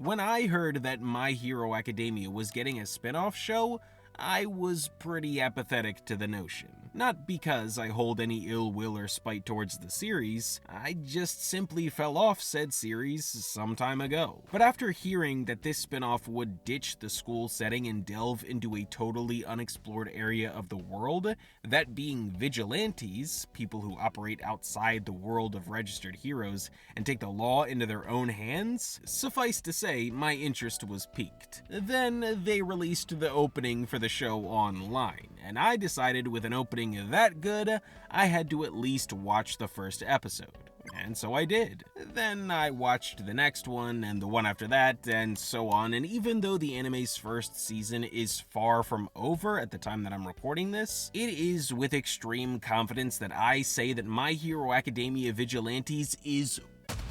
When I heard that My Hero Academia was getting a spin-off show, I was pretty apathetic to the notion. Not because I hold any ill will or spite towards the series, I just simply fell off said series some time ago. But after hearing that this spin-off would ditch the school setting and delve into a totally unexplored area of the world, that being vigilantes, people who operate outside the world of registered heroes and take the law into their own hands, suffice to say, my interest was piqued. Then they released the opening for the show online, and I decided with an opening that good, I had to at least watch the first episode. And so I did. Then I watched the next one, and the one after that, and so on, and even though the anime's first season is far from over at the time that I'm recording this, it is with extreme confidence that I say that My Hero Academia Vigilantes is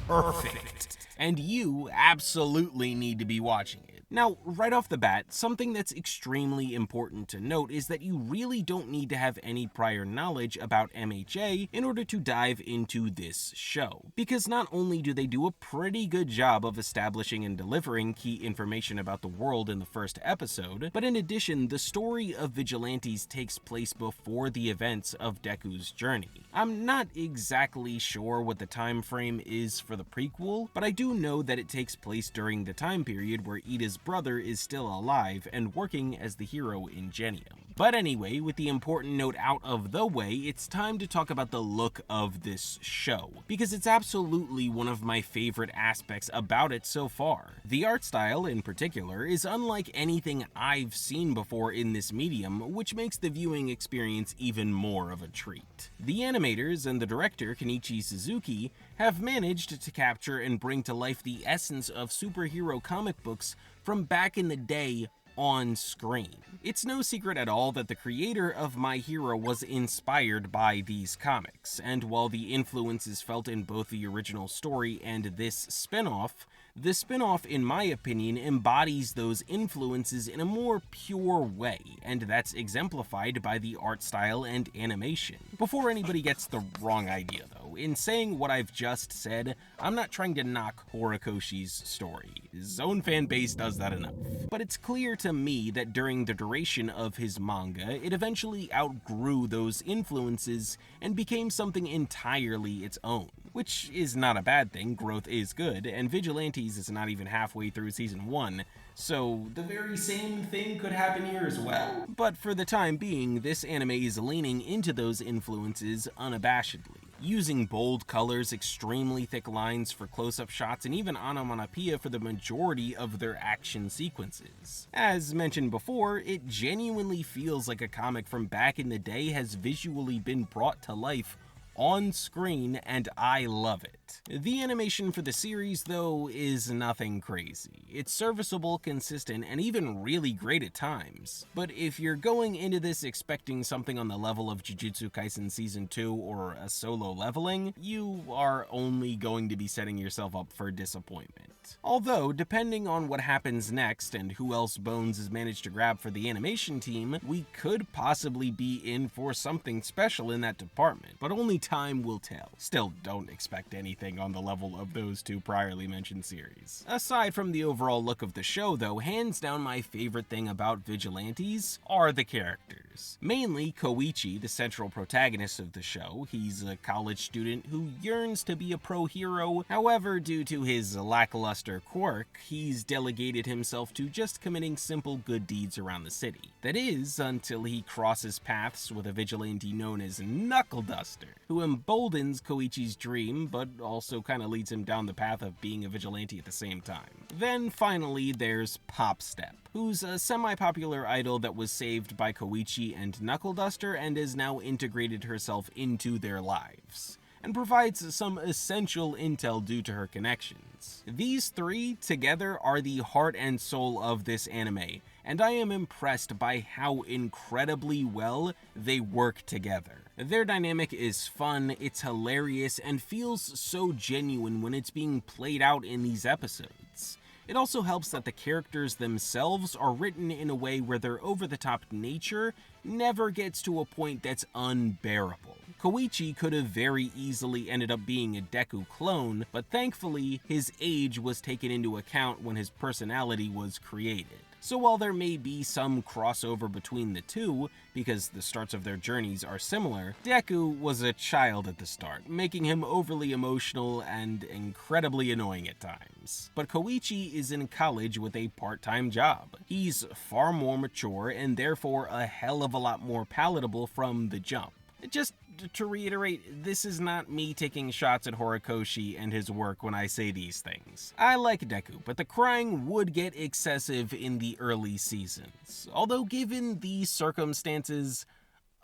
perfect, and you absolutely need to be watching it. Now, right off the bat, something that's extremely important to note is that you really don't need to have any prior knowledge about MHA in order to dive into this show, because not only do they do a pretty good job of establishing and delivering key information about the world in the first episode, but in addition, the story of Vigilantes takes place before the events of Deku's journey. I'm not exactly sure what the time frame is for the prequel, but I do know that it takes place during the time period where Ida's brother is still alive and working as the hero in Genium. But anyway, with the important note out of the way, it's time to talk about the look of this show, because it's absolutely one of my favorite aspects about it so far. The art style, in particular, is unlike anything I've seen before in this medium, which makes the viewing experience even more of a treat. The animators and the director, Kenichi Suzuki, have managed to capture and bring to life the essence of superhero comic books from back in the day on screen. It's no secret at all that the creator of My Hero was inspired by these comics, and while the influence is felt in both the original story and this spin-off, the spin-off, in my opinion, embodies those influences in a more pure way, and that's exemplified by the art style and animation. Before anybody gets the wrong idea though, in saying what I've just said, I'm not trying to knock Horikoshi's story. His own fan base does that enough. But it's clear to me that during the duration of his manga, it eventually outgrew those influences and became something entirely its own. Which is not a bad thing, growth is good, and Vigilantes is not even halfway through season 1, so the very same thing could happen here as well. But for the time being, this anime is leaning into those influences unabashedly, using bold colors, extremely thick lines for close-up shots, and even onomatopoeia for the majority of their action sequences. As mentioned before, it genuinely feels like a comic from back in the day has visually been brought to life on screen, and I love it. The animation for the series, though, is nothing crazy. It's serviceable, consistent, and even really great at times. But if you're going into this expecting something on the level of Jujutsu Kaisen Season 2 or a Solo Leveling, you are only going to be setting yourself up for disappointment. Although, depending on what happens next and who else Bones has managed to grab for the animation team, we could possibly be in for something special in that department, but only time will tell. Still, don't expect anything on the level of those two priorly mentioned series. Aside from the overall look of the show though, hands down my favorite thing about Vigilantes are the characters. Mainly Koichi, the central protagonist of the show. He's a college student who yearns to be a pro hero, however, due to his lackluster quirk, he's delegated himself to just committing simple good deeds around the city. That is, until he crosses paths with a vigilante known as Knuckle Duster, who emboldens Koichi's dream, but also kind of leads him down the path of being a vigilante at the same time. Then finally there's Pop Step, who's a semi-popular idol that was saved by Koichi and Knuckle Duster and has now integrated herself into their lives, and provides some essential intel due to her connections. These three together are the heart and soul of this anime, and I am impressed by how incredibly well they work together. Their dynamic is fun, it's hilarious, and feels so genuine when it's being played out in these episodes. It also helps that the characters themselves are written in a way where their over-the-top nature never gets to a point that's unbearable. Koichi could have very easily ended up being a Deku clone, but thankfully, his age was taken into account when his personality was created. So while there may be some crossover between the two, because the starts of their journeys are similar, Deku was a child at the start, making him overly emotional and incredibly annoying at times. But Koichi is in college with a part-time job. He's far more mature and therefore a hell of a lot more palatable from the jump. Just to reiterate, this is not me taking shots at Horikoshi and his work when I say these things. I like Deku, but the crying would get excessive in the early seasons. Although given the circumstances,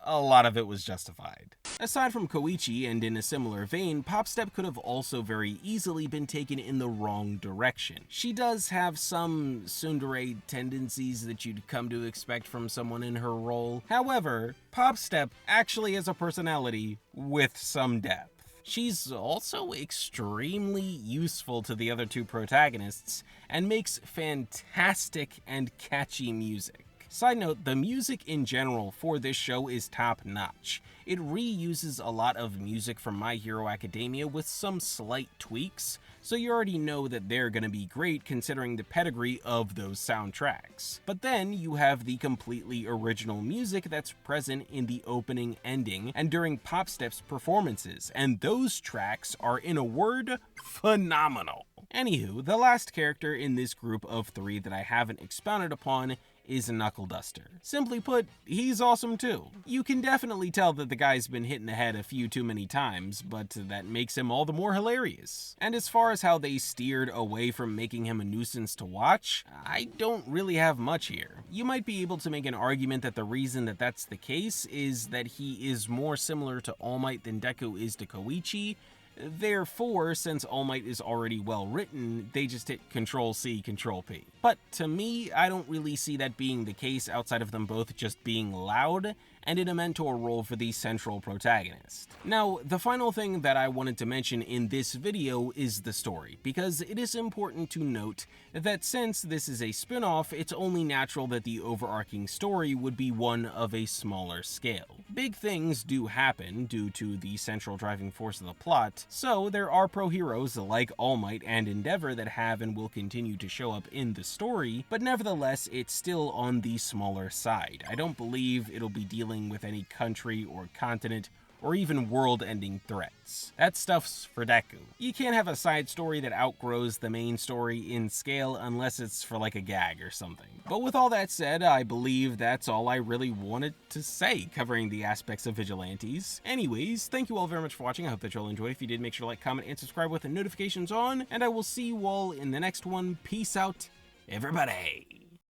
a lot of it was justified. Aside from Koichi, and in a similar vein, Popstep could have also very easily been taken in the wrong direction. She does have some tsundere tendencies that you'd come to expect from someone in her role. However, Popstep actually has a personality with some depth. She's also extremely useful to the other two protagonists, and makes fantastic and catchy music. Side note, the music in general for this show is top-notch. It reuses a lot of music from My Hero Academia with some slight tweaks, so you already know that they're gonna be great considering the pedigree of those soundtracks. But then you have the completely original music that's present in the opening, ending, and during Popstep's performances, and those tracks are, in a word, phenomenal. Anywho, the last character in this group of three that I haven't expounded upon is Knuckle Duster. Simply put, he's awesome too. You can definitely tell that the guy's been hit in the head a few too many times, but that makes him all the more hilarious. And as far as how they steered away from making him a nuisance to watch, I don't really have much here. You might be able to make an argument that the reason that that's the case is that he is more similar to All Might than Deku is to Koichi. Therefore, since All Might is already well written, they just hit Control-C, Control-P. But to me, I don't really see that being the case outside of them both just being loud and in a mentor role for the central protagonist. Now, the final thing that I wanted to mention in this video is the story, because it is important to note that since this is a spin-off, it's only natural that the overarching story would be one of a smaller scale. Big things do happen due to the central driving force of the plot, so there are pro-heroes like All Might and Endeavor that have and will continue to show up in the story, but nevertheless, it's still on the smaller side. I don't believe it'll be dealing with any country or continent or even world-ending threats. That stuff's for Deku. You can't have a side story that outgrows the main story in scale unless it's for like a gag or something. But with all that said, I believe that's all I really wanted to say covering the aspects of Vigilantes. Anyways, thank you all very much for watching. I hope that you all enjoyed. If you did, make sure to like, comment, and subscribe with the notifications on, and I will see you all in the next one. Peace out, everybody.